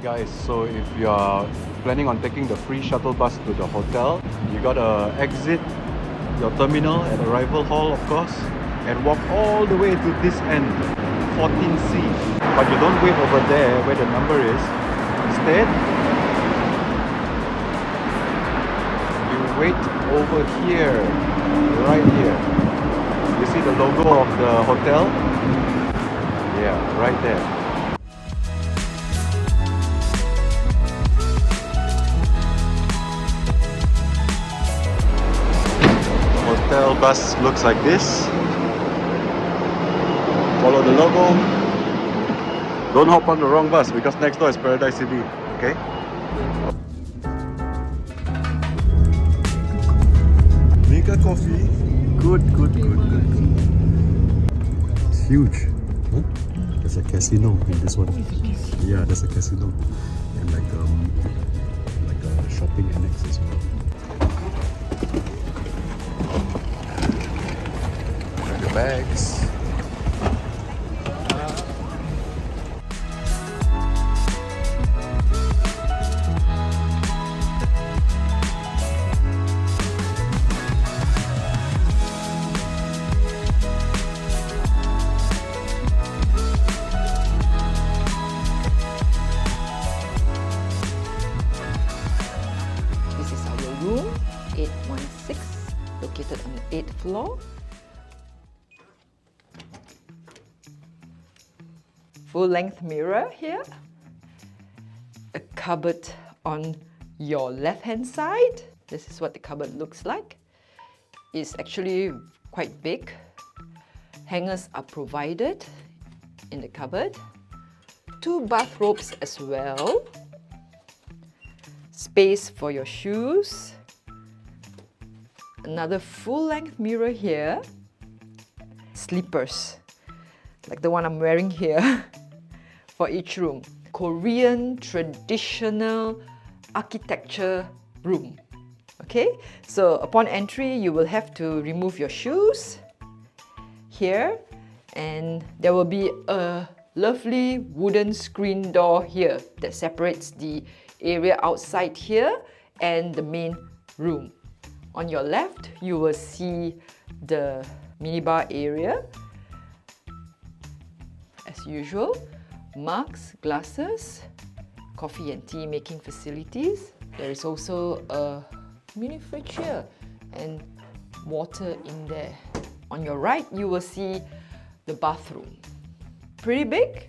guys, so if you are planning on taking the free shuttle bus to the hotel, you gotta exit your terminal at arrival hall, of course, and walk all the way to this end, 14C. But you don't wait over there where the number is. Instead, you wait over here, right here. You see the logo of the hotel? Yeah, right there. Hotel bus looks like this. Follow the logo. Don't hop on the wrong bus because next door is Paradise City. Okay? Mega coffee. Good. It's huge. Huh? There's a casino in this one. Yeah, there's a casino and like a shopping annex as well. Your bags. This is our room, 816, located on the 8th floor. Full-length mirror here. A cupboard on your left-hand side. This is what the cupboard looks like. It's actually quite big. Hangers are provided in the cupboard. 2 bathrobes as well. Space for your shoes. Another full-length mirror here. Sleepers, like the one I'm wearing here, for each room. Korean traditional architecture room. Okay, so upon entry, you will have to remove your shoes here, and there will be a lovely wooden screen door here that separates the area outside here and the main room. On your left, you will see the minibar area. As usual, mugs, glasses, coffee and tea making facilities. There is also a mini fridge here and water in there. On your right, you will see the bathroom. Pretty big.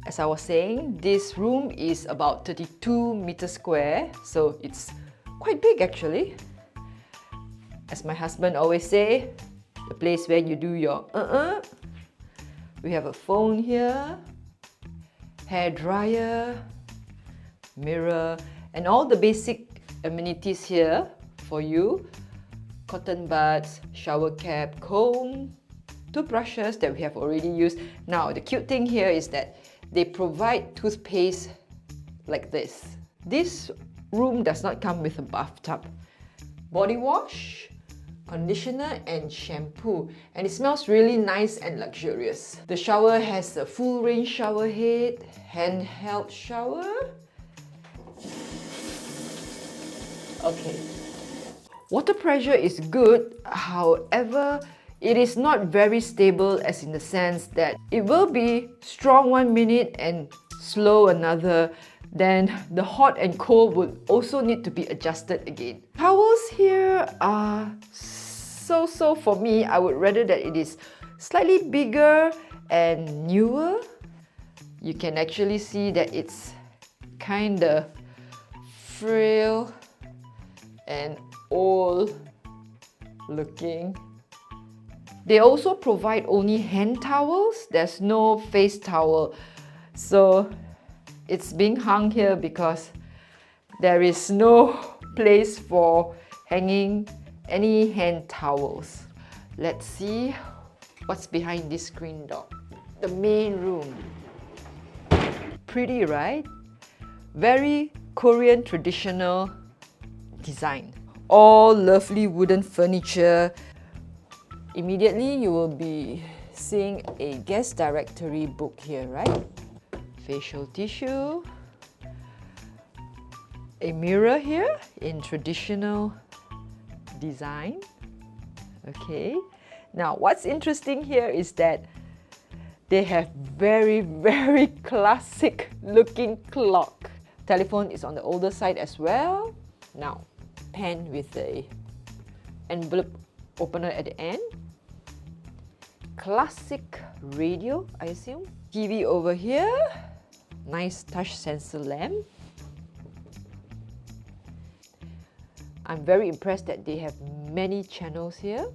As I was saying, this room is about 32 meters square, so it's quite big actually. As my husband always say, the place where you do your We have a phone here, hair dryer, mirror, and all the basic amenities here for you. Cotton buds, shower cap, comb, toothbrushes that we have already used. Now, the cute thing here is that they provide toothpaste like this. This room does not come with a bathtub. Body wash, conditioner and shampoo, and it smells really nice and luxurious. The shower has a full range shower head, handheld shower. Okay. Water pressure is good, however, it is not very stable, as in the sense that it will be strong 1 minute and slow another. Then the hot and cold would also need to be adjusted again. Towels here are so for me. I would rather that it is slightly bigger and newer. You can actually see that it's kind of frail and old looking. They also provide only hand towels. There's no face towel. So it's being hung here because there is no place for hanging any hand towels. Let's see what's behind this screen door. The main room. Pretty, right? Very Korean traditional design. All lovely wooden furniture. Immediately you will be seeing a guest directory book here, right? Facial tissue, a mirror here in traditional design. Okay, now what's interesting here is that they have very classic looking clock. Telephone is on the older side as well. Now, pen with a envelope opener at the end. Classic radio, I assume. TV over here. Nice touch sensor lamp. I'm very impressed that they have many channels here.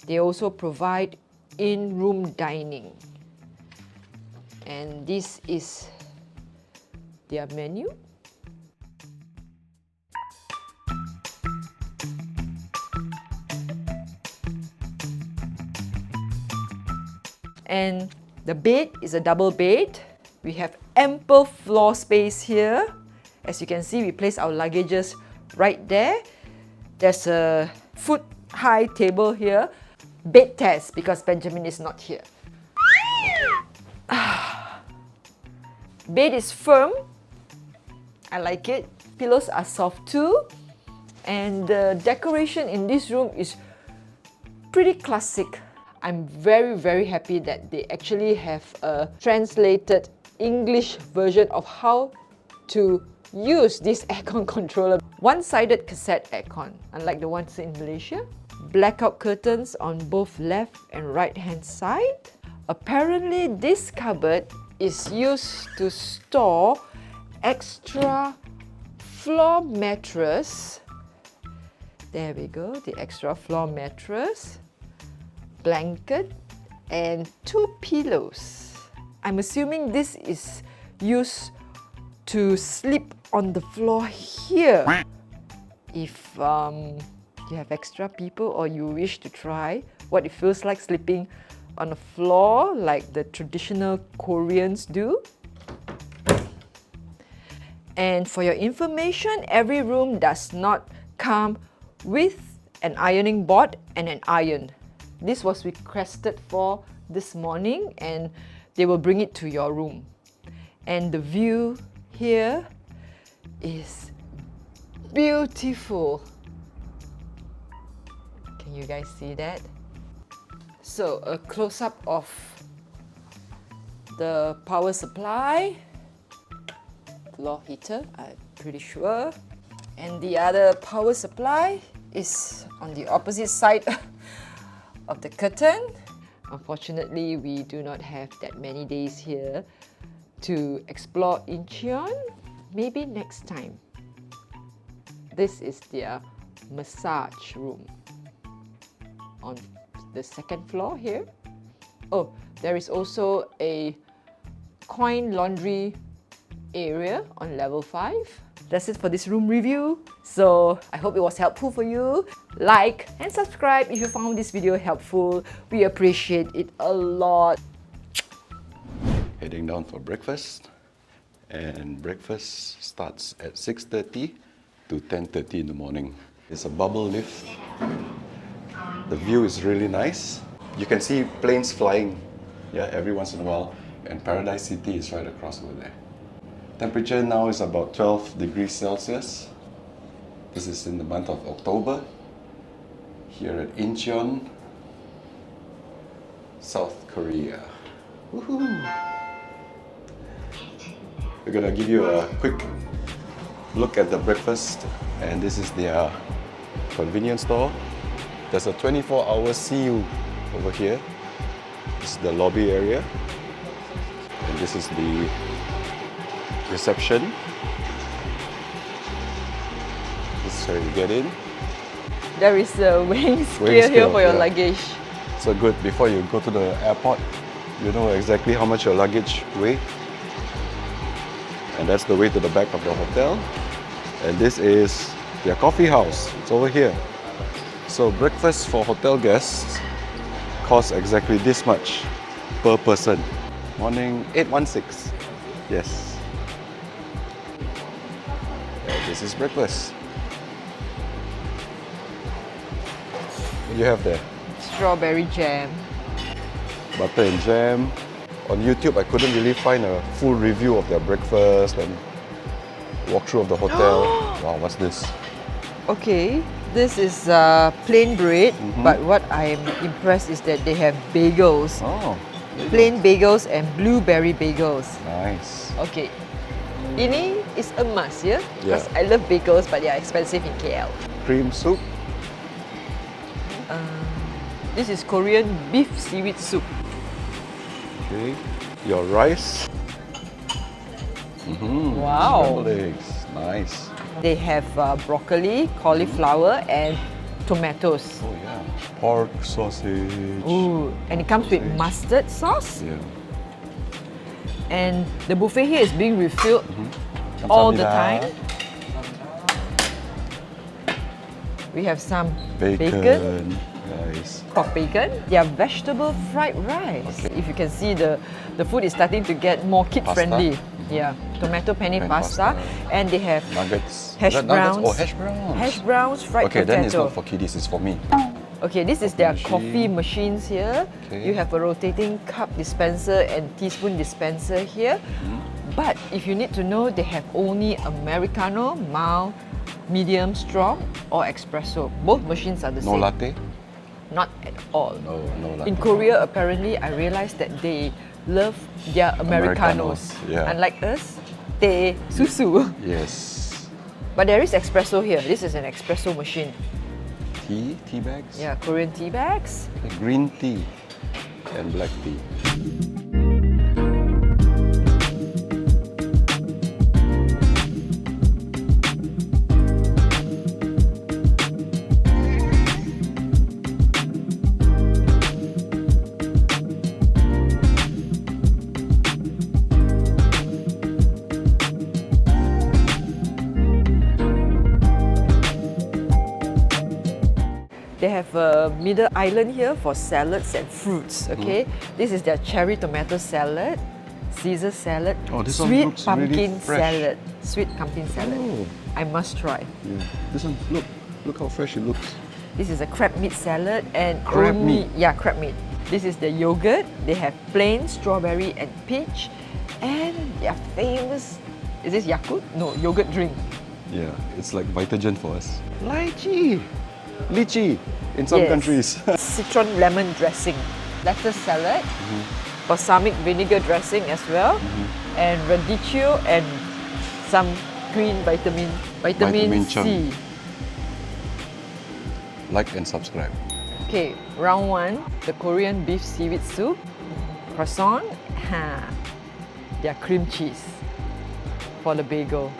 They also provide in-room dining. And this is their menu. And the bed is a double bed. We have ample floor space here. As you can see, we place our luggages right there. There's a foot-high table here. Bed test because Benjamin is not here. Bed is firm. I like it. Pillows are soft too. And the decoration in this room is pretty classic. I'm very happy that they actually have a translated English version of how to use this aircon controller. One-sided cassette aircon, unlike the ones in Malaysia. Blackout curtains on both left and right hand side. Apparently this cupboard is used to store extra floor mattress. There we go, the extra floor mattress, blanket and 2 pillows. I'm assuming this is used to sleep on the floor here. If you have extra people or you wish to try what it feels like sleeping on a floor like the traditional Koreans do. And for your information, every room does not come with an ironing board and an iron. This was requested for this morning and they will bring it to your room. And the view here is beautiful. Can you guys see that? So a close-up of the power supply, floor heater, I'm pretty sure. And the other power supply is on the opposite side of the curtain. Unfortunately, we do not have that many days here to explore Incheon. Maybe next time. This is their massage room on the second floor here. Oh, there is also a coin laundry area on level 5. That's it for this room review. So I hope it was helpful for you. Like and subscribe if you found this video helpful. We appreciate it a lot. Heading down for breakfast, and breakfast starts at 6:30 to 10:30 in the morning. It's a bubble lift. The view is really nice. You can see planes flying, every once in a while, and Paradise City is right across over there. Temperature now is about 12 degrees Celsius. This is in the month of October here at Incheon, South Korea. Woohoo! We're gonna give you a quick look at the breakfast, and this is their convenience store. There's a 24-hour CU over here. This is the lobby area, and this is the reception. This is where you get in. There is a weighing scale here for your luggage. So good, before you go to the airport, you know exactly how much your luggage weighs. And that's the way to the back of the hotel. And this is their coffee house. It's over here. So breakfast for hotel guests costs exactly this much per person. Morning 816. Yes. And this is breakfast. What do you have there? Strawberry jam. Butter and jam. On YouTube, I couldn't really find a full review of their breakfast, and Walkthrough of the hotel. Wow, what's this? Okay, this is plain bread, but what I am impressed is that they have bagels. Oh, Plain bagels and blueberry bagels. nice. Okay, ini is a must, yeah? Yeah. Because I love bagels, but they are expensive in KL. Cream soup. This is Korean beef seaweed soup. Okay. Your rice. Wow. Scrambled eggs. Nice. They have broccoli, cauliflower, and tomatoes. Oh yeah. Pork sausage. Ooh, and it comes with mustard sauce. Yeah. And the buffet here is being refilled all the time. We have some bacon, Nice. pork bacon. They are vegetable fried rice. Okay. If you can see, the food is starting to get more kid-friendly. Yeah, tomato penne pasta, and they have Nuggets. hash Is that nuggets? browns. Oh, hash browns. hash browns, fried Okay, then it's potato. not for kiddies, it's for me. Okay, this is their Coffee coffee machines here. Okay. You have a rotating cup dispenser and teaspoon dispenser here. But if you need to know, they have only Americano, mild, medium, strong, or espresso. Both machines are the No same. latte? Not at all. No latte. In Korea, apparently, I realized that they love their Americanos. Yeah. Unlike us, teh susu. Yes. But there is espresso here. This is an espresso machine. Tea bags? Yeah, Korean tea bags. Green tea and black tea. They have a middle island here for salads and fruits. Okay, this is their cherry tomato salad, Caesar salad, Oh, this one sweet looks really pumpkin fresh. salad, sweet pumpkin salad. Oh. I must try. Yeah. This one, look how fresh it looks. This is a crab meat salad and Crab only meat? yeah crab meat. This is the yogurt. They have plain strawberry and peach, and their famous is this Yakult? No, yogurt drink. Yeah, it's like Vitagen for us. Lychee in some Yes. countries. Citron lemon dressing, lettuce salad, balsamic vinegar dressing as well, and radicchio and some green vitamin Vitamin C. chunk. Like and subscribe. Okay, round one, the Korean beef seaweed soup, croissant, their cream cheese for the bagel.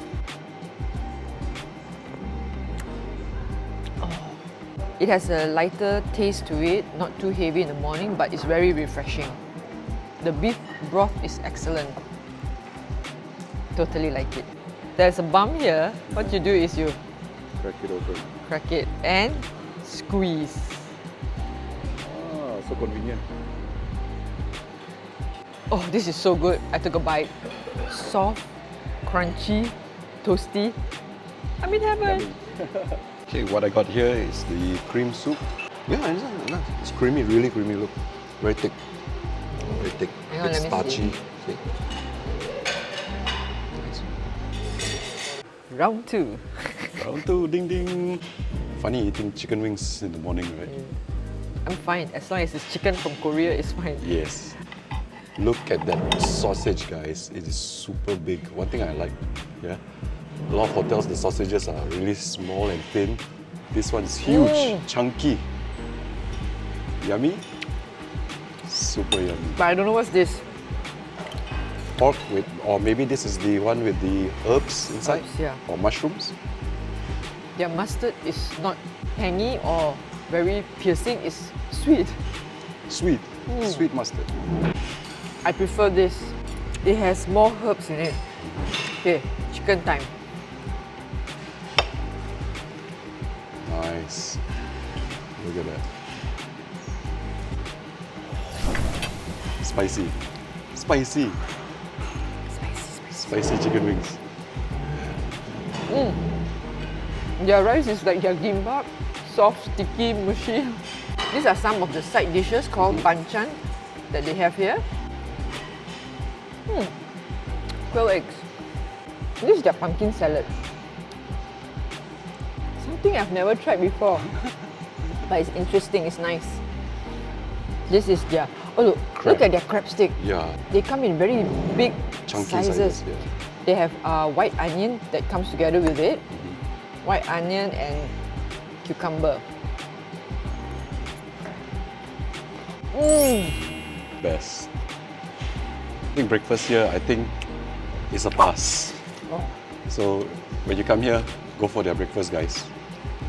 It has a lighter taste to it, not too heavy in the morning, but it's very refreshing. The beef broth is excellent. Totally like it. There's a bump here. What you do is you Crack it open. crack it and squeeze. Ah, so convenient. Oh, this is so good. I took a bite. Soft, crunchy, toasty. I'm in heaven. Okay, what I got here is the cream soup. Yeah, it's creamy, really creamy. Look, very thick. Very thick. Hang on, It's let me starchy. see. See? Nice. Round two. Round two, ding ding. Funny eating chicken wings in the morning, right? I'm fine. As long as it's chicken from Korea, it's fine. Yes. Look at that sausage, guys. It is super big. One thing I like, yeah. A lot of hotels, the sausages are really small and thin. This one is huge, chunky. Yummy? Super yummy. But I don't know what's this. Pork with, or maybe this is the one with the herbs inside? Herbs, yeah. Or mushrooms? Their mustard is not tangy or very piercing. It's sweet. Sweet. Sweet mustard. I prefer this. It has more herbs in it. Okay, chicken time. Nice. Look at that. Spicy. Spicy. Spicy chicken wings. Their rice is like their gimbap, soft, sticky, mushy. These are some of the side dishes called banchan that they have here. Quail eggs. This is their pumpkin salad. Something I've never tried before. But it's interesting, it's nice. This is their, oh look, look at their crab stick. Yeah. They come in very big Chunky sizes. yeah. They have white onion that comes together with it. White onion and cucumber. Best. I think breakfast here, I think, is a pass. Oh. So when you come here, go for their breakfast, guys.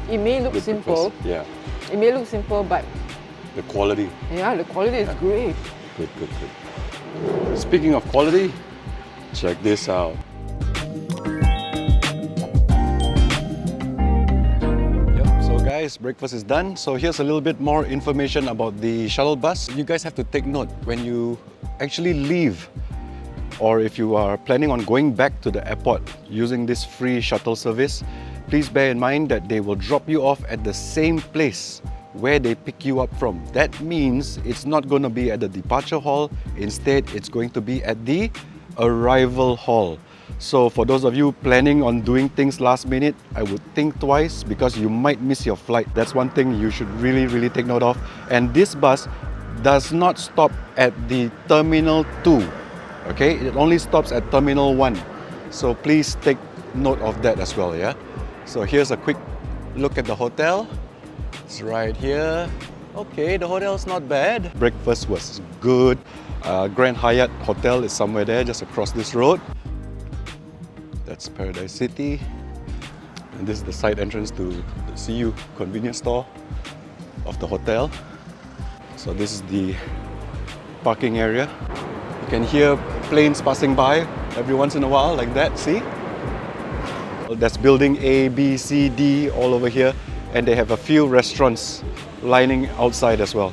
It may look Good simple. breakfast. Yeah. It may look simple, but The quality. yeah, the quality is great. Good, good, good. Speaking of quality, check this out. Yep, so guys, breakfast is done. So here's a little bit more information about the shuttle bus. You guys have to take note when you actually leave, or if you are planning on going back to the airport using this free shuttle service, please bear in mind that they will drop you off at the same place where they pick you up from. That means it's not going to be at the departure hall. Instead, it's going to be at the arrival hall. So for those of you planning on doing things last minute, I would think twice because you might miss your flight. That's one thing you should really take note of. And this bus does not stop at the Terminal 2. Okay, it only stops at Terminal 1. So please take note of that as well, yeah? So here's a quick look at the hotel. It's right here. Okay, the hotel's not bad. Breakfast was good. Grand Hyatt Hotel is somewhere there, just across this road. That's Paradise City. And this is the side entrance to the CU convenience store of the hotel. So this is the parking area. You can hear planes passing by every once in a while, like that, see? That's building A, B, C, D all over here. And they have a few restaurants lining outside as well.